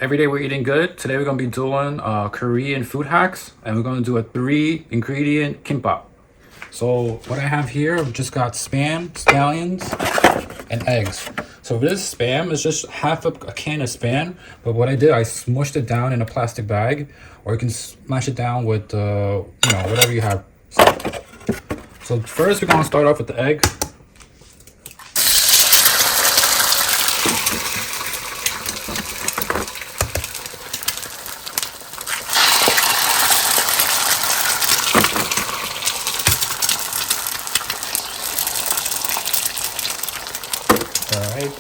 Every day we're eating good. Today we're gonna be doing Korean food hacks, and we're gonna do a 3-ingredient kimbap. So what I have here, I've just got spam, scallions, and eggs. So this spam is just half a can of spam, but what I did, I smushed it down in a plastic bag, or you can smash it down with whatever you have. So first we're gonna start off with the egg. Alright.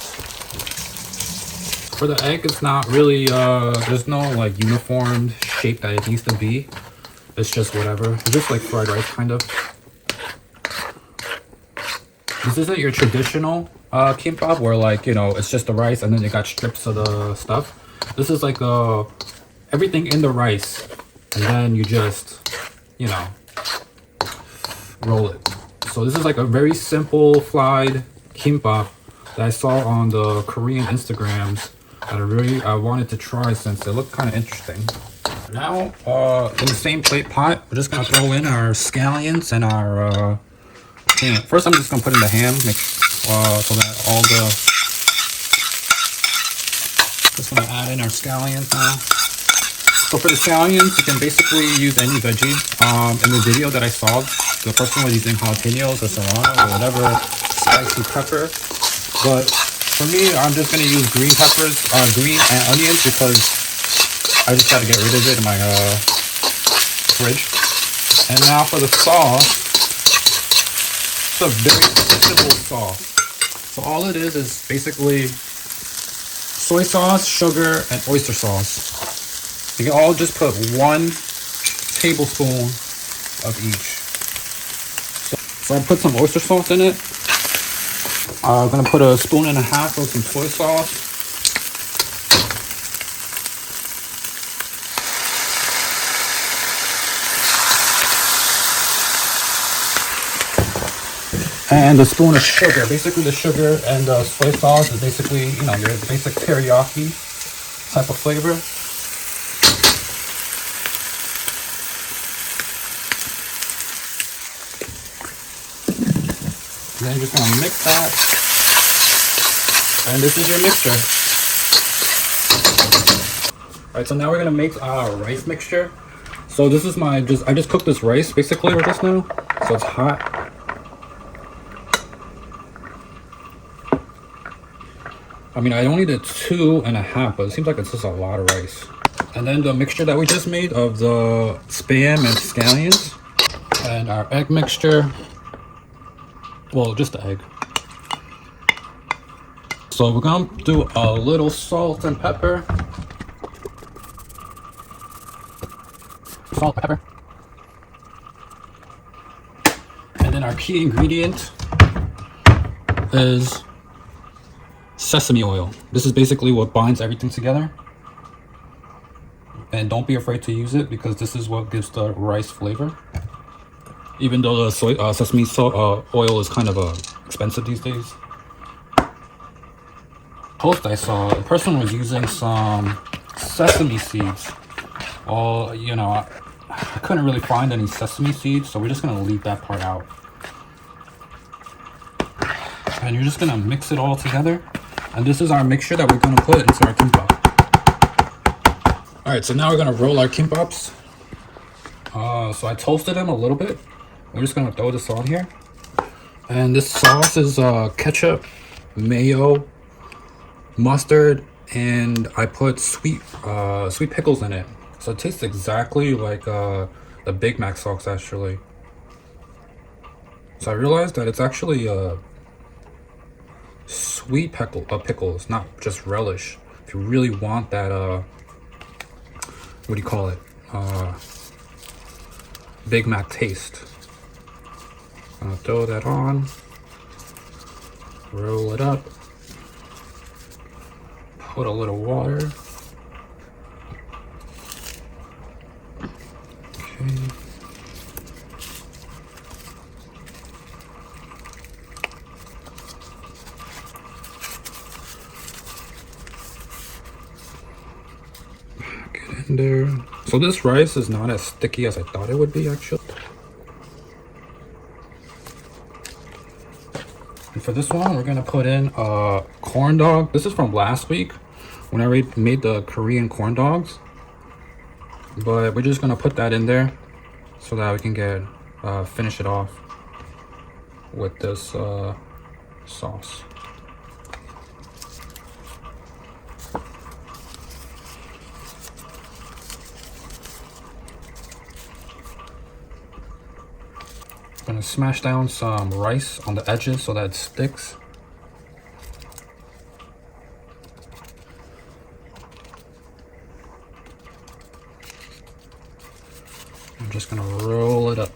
For the egg, it's not really, there's no like uniform shape that it needs to be. It's just whatever. It's just like fried rice, kind of. This isn't your traditional kimbap where like, it's just the rice and then you got strips of the stuff. This is like everything in the rice. And then you just, roll it. So this is like a very simple fried kimbap that I saw on the Korean Instagrams that I wanted to try since it looked kind of interesting. Now, in the same plate pot, we're just gonna throw in our scallions and our ham. First, I'm just gonna put in the ham, so that all the. Just gonna add in our scallions now. So for the scallions, you can basically use any veggie. In the video that I saw, the person was using jalapenos or serrano or whatever spicy pepper. But for me, I'm just gonna use green peppers, green and onions because I just got to get rid of it in my fridge. And now for the sauce, it's a very simple sauce. So all it is basically soy sauce, sugar, and oyster sauce. You can all just put 1 tablespoon of each. So I put some oyster sauce in it. I'm gonna put 1.5 spoons of some soy sauce. And a spoon of sugar. Basically the sugar and the soy sauce is basically, your basic teriyaki type of flavor. And then you're just gonna mix that. And this is your mixture. Alright, so now we're gonna make our rice mixture. So this is I just cooked this rice basically with this now. So it's hot. I mean, I only did 2.5, but it seems like it's just a lot of rice. And then the mixture that we just made of the spam and scallions. And our egg mixture. Well, just the egg. So we're gonna do a little salt and pepper. Salt, pepper. And then our key ingredient is sesame oil. This is basically what binds everything together. And don't be afraid to use it because this is what gives the rice flavor. Even though the sesame oil is kind of expensive these days. Post I saw, the person was using some sesame seeds. Well, I couldn't really find any sesame seeds, so we're just gonna leave that part out. And you're just gonna mix it all together. And this is our mixture that we're gonna put into our kimbap. Alright, so now we're gonna roll our kimbaps. So I toasted them a little bit. We're just gonna throw this on here. And this sauce is ketchup, mayo, mustard, and I put sweet pickles in it. So it tastes exactly like the Big Mac sauce actually. So I realized that it's actually sweet pickles, not just relish. If you really want that what do you call it? Big Mac taste. Gonna throw that on, roll it up, put a little water. Okay. in there. So this rice is not as sticky as I thought it would be, actually. And for this one, we're gonna put in a corn dog. This is from last week when I made the Korean corn dogs. But we're just gonna put that in there so that we can get finish it off with this sauce. I'm gonna smash down some rice on the edges so that it sticks. I'm just gonna roll it up.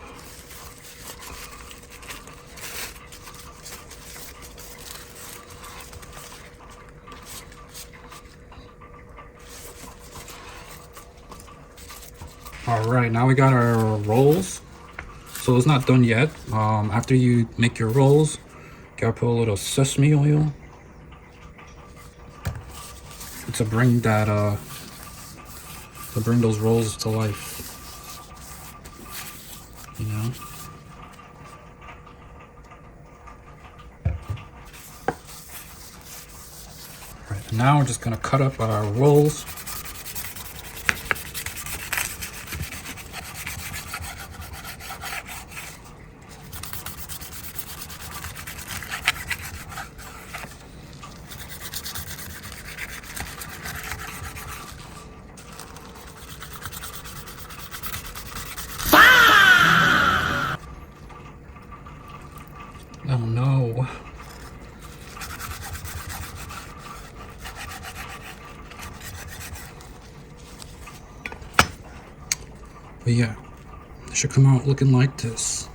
All right, now we got our rolls. So it's not done yet. After you make your rolls, you gotta put a little sesame oil to bring that to bring those rolls to life. You know. All right, now we're just gonna cut up our rolls. Oh no. But yeah, it should come out looking like this.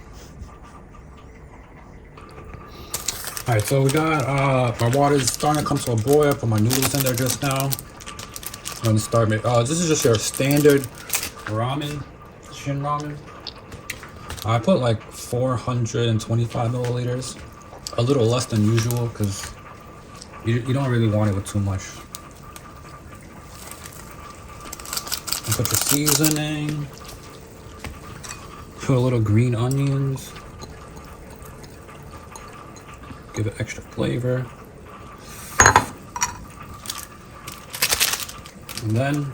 Alright, so we got my water's starting to come to a boil. I put my noodles in there just now. I'm gonna start making this is just your standard ramen, shin ramen. I put like 425 milliliters, a little less than usual because you don't really want it with too much. And put the seasoning, put a little green onions, give it extra flavor, and then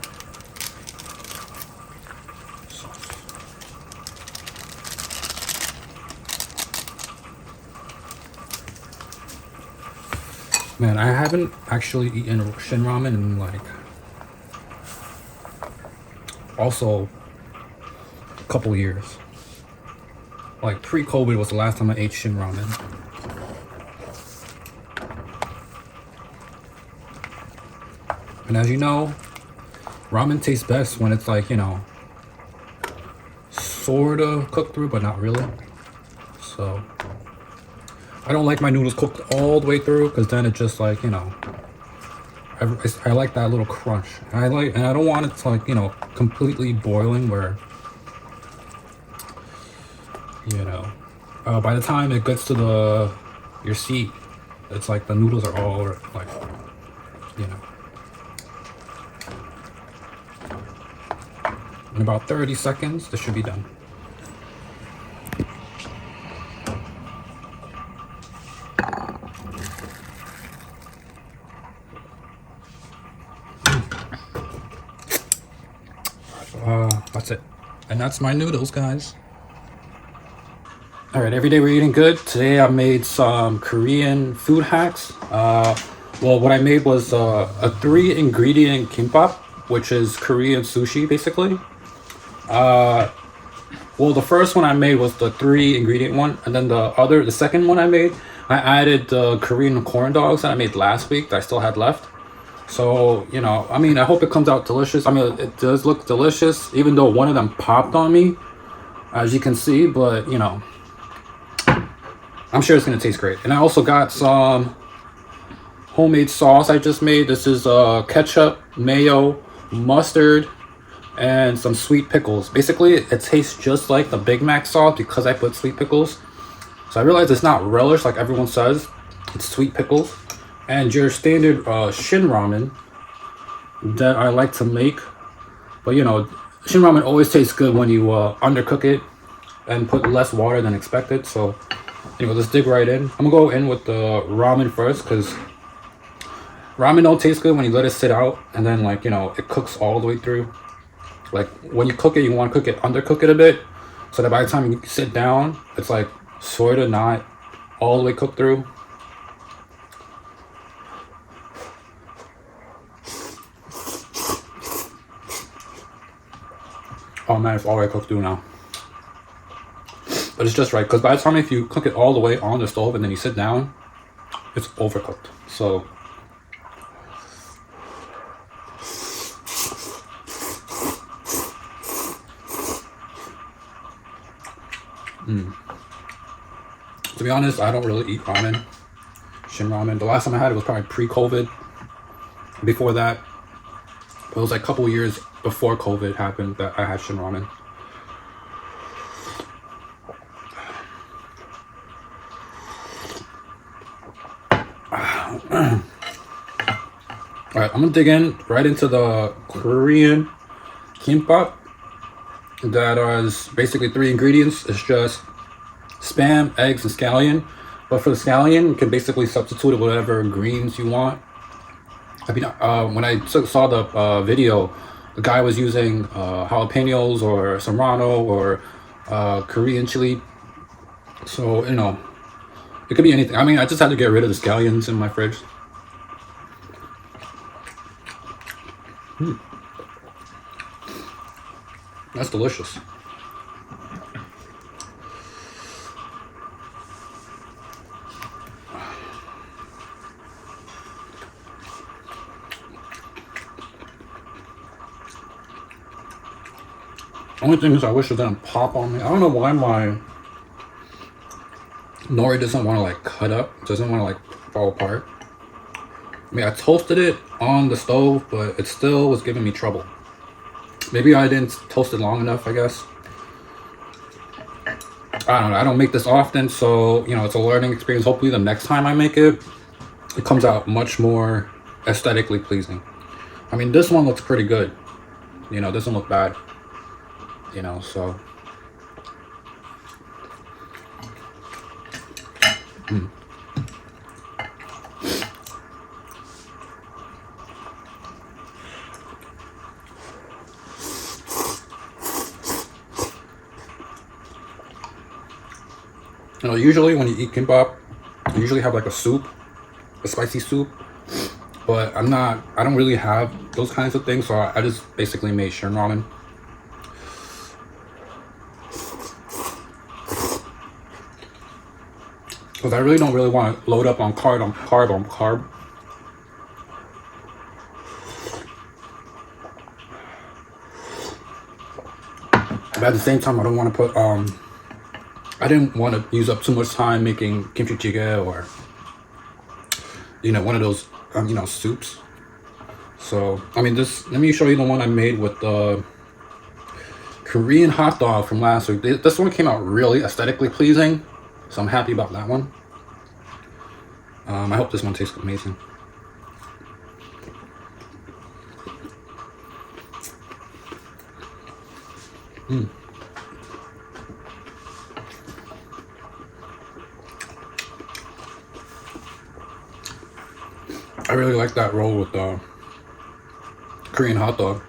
man, I haven't actually eaten shin ramen in like also a couple years. Like pre-COVID was the last time I ate shin ramen. And as you know, ramen tastes best when it's like, you know, sort of cooked through, but not really. So I don't like my noodles cooked all the way through because then it's just like, you know, I like that little crunch. And I don't want it to like, you know, completely boiling where, you know, by the time it gets to your seat, it's like the noodles are all like, you know. In about 30 seconds, this should be done. That's it. And that's my noodles, guys. All right, every day we're eating good. Today I made some Korean food hacks. Well, what I made was a 3-ingredient kimbap, which is Korean sushi, basically. Well, the first one I made was the 3-ingredient one, and then the second one I made, I added the Korean corn dogs that I made last week that I still had left. So, you know, I mean, I hope it comes out delicious. I mean, it does look delicious, even though one of them popped on me, as you can see, but, you know, I'm sure it's going to taste great. And I also got some homemade sauce I just made. This is ketchup, mayo, mustard, and some sweet pickles. Basically, it tastes just like the Big Mac sauce because I put sweet pickles. So I realize it's not relish like everyone says. It's sweet pickles. And your standard shin ramen that I like to make But you know, shin ramen always tastes good when you undercook it and put less water than expected. So anyway, let's dig right in. I'm gonna go in with the ramen first, because ramen don't taste good when you let it sit out and then, like, you know, it cooks all the way through. Like when you cook it, you want to cook it, undercook it a bit, so that by the time you sit down, it's like sort of not all the way cooked through. Oh man, it's all the way cooked through now. But it's just right, because by the time if you cook it all the way on the stove and then you sit down, it's overcooked. So to be honest, I don't really eat ramen, shin ramen. The last time I had it was probably pre-COVID. Before that, it was like a couple years before COVID happened that I had shin ramen. Alright, I'm gonna dig in right into the Korean kimbap. That is basically 3 ingredients. It's just spam, eggs, and scallion. But for the scallion, you can basically substitute it with whatever greens you want. I mean, when I saw the video, the guy was using jalapenos or serrano or Korean chili. So, you know, it could be anything. I mean, I just had to get rid of the scallions in my fridge. That's delicious. Only thing is, I wish it didn't pop on me. I don't know why my nori doesn't want to like cut up, doesn't want to like fall apart. I mean, I toasted it on the stove, but it still was giving me trouble. Maybe I didn't toast it long enough, I guess. I don't know. I don't make this often, so, you know, it's a learning experience. Hopefully the next time I make it, it comes out much more aesthetically pleasing. I mean, this one looks pretty good. You know, doesn't look bad. You know, so. You know, usually when you eat kimbap, you usually have like a soup, a spicy soup. But I don't really have those kinds of things, so I just basically made shin ramen. Because I really don't want to load up on carb. But at the same time, I don't want to put, I didn't want to use up too much time making kimchi jjigae or, you know, one of those, you know, soups. So, I mean, let me show you the one I made with the Korean hot dog from last week. This one came out really aesthetically pleasing, so I'm happy about that one. I hope this one tastes amazing. I really like that roll with the Korean hot dog.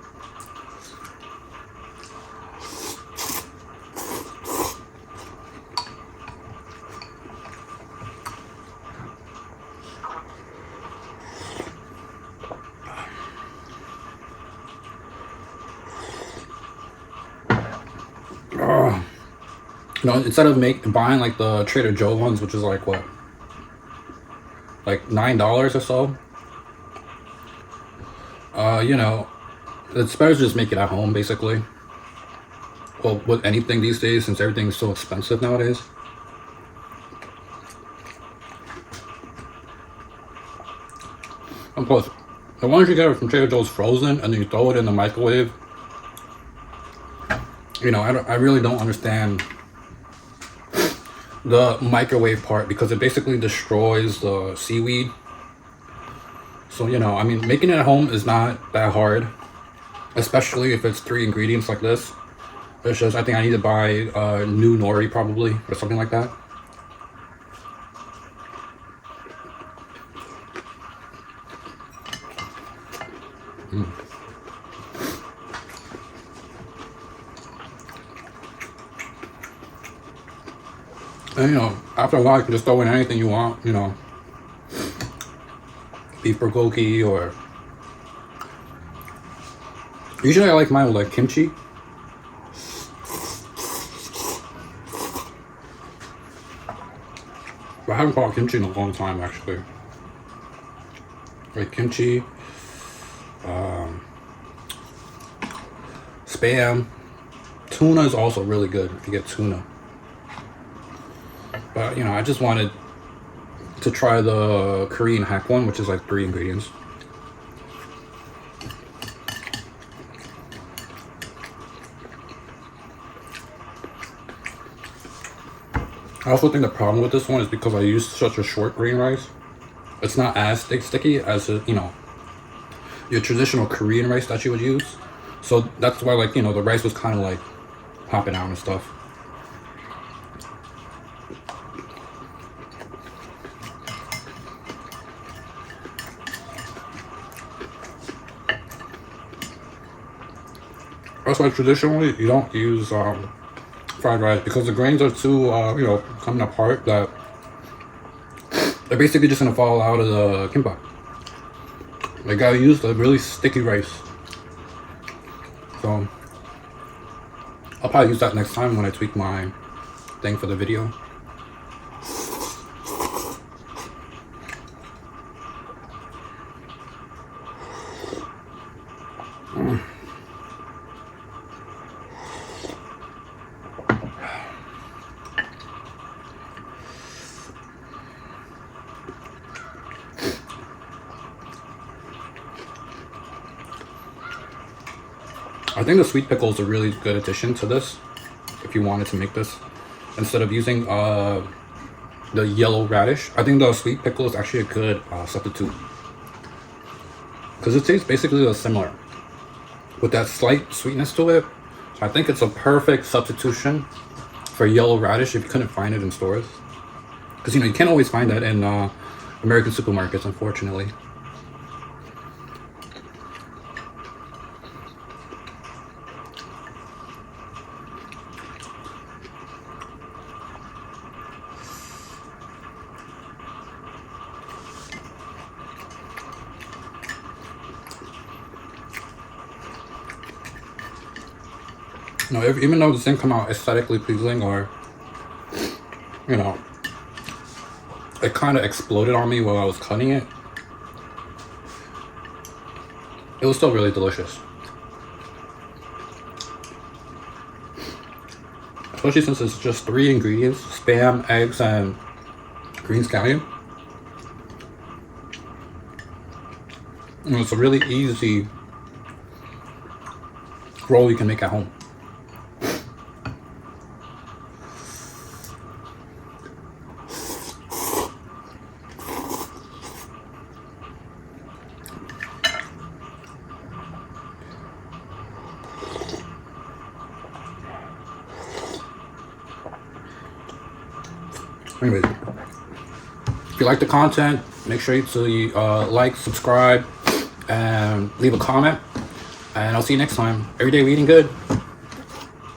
You know, instead of buying like the Trader Joe ones, which is like what, like $9 or so. You know, it's better to just make it at home, basically. Well, with anything these days, since everything's so expensive nowadays. Of course, the ones you get from Trader Joe's frozen, and then you throw it in the microwave. You know, I really don't understand the microwave part, because it basically destroys the seaweed. So, you know, I mean, making it at home is not that hard. especially if it's 3 ingredients like this. It's just, I think I need to buy new nori probably, or something like that. And you know, after a while you can just throw in anything you want, you know, beef bulgogi, or usually I like mine with like kimchi. But I haven't bought kimchi in a long time actually. Like kimchi, spam, tuna is also really good if you get tuna. But you know, I just wanted to try the Korean hack one, which is like 3 ingredients. I also think the problem with this one is because I used such a short green rice. It's not as sticky as you know, your traditional Korean rice that you would use. So that's why, like, you know, the rice was kind of like popping out and stuff. That's why traditionally you don't use fried rice, because the grains are too you know, coming apart, that they're basically just gonna fall out of the kimbap. Like, I used a really sticky rice, so I'll probably use that next time when I tweak my thing for the video. I think the sweet pickle is a really good addition to this, if you wanted to make this. Instead of using the yellow radish, I think the sweet pickle is actually a good substitute. Because it tastes basically similar, with that slight sweetness to it. So I think it's a perfect substitution for yellow radish if you couldn't find it in stores. Because, you know, you can't always find that in American supermarkets, unfortunately. You know, even though this didn't come out aesthetically pleasing, or, you know, it kind of exploded on me while I was cutting it, it was still really delicious. Especially since it's just 3 ingredients: spam, eggs, and green scallion. You know, it's a really easy roll you can make at home. Anyways, if you like the content, make sure to like, subscribe, and leave a comment. And I'll see you next time. Every day we eating good.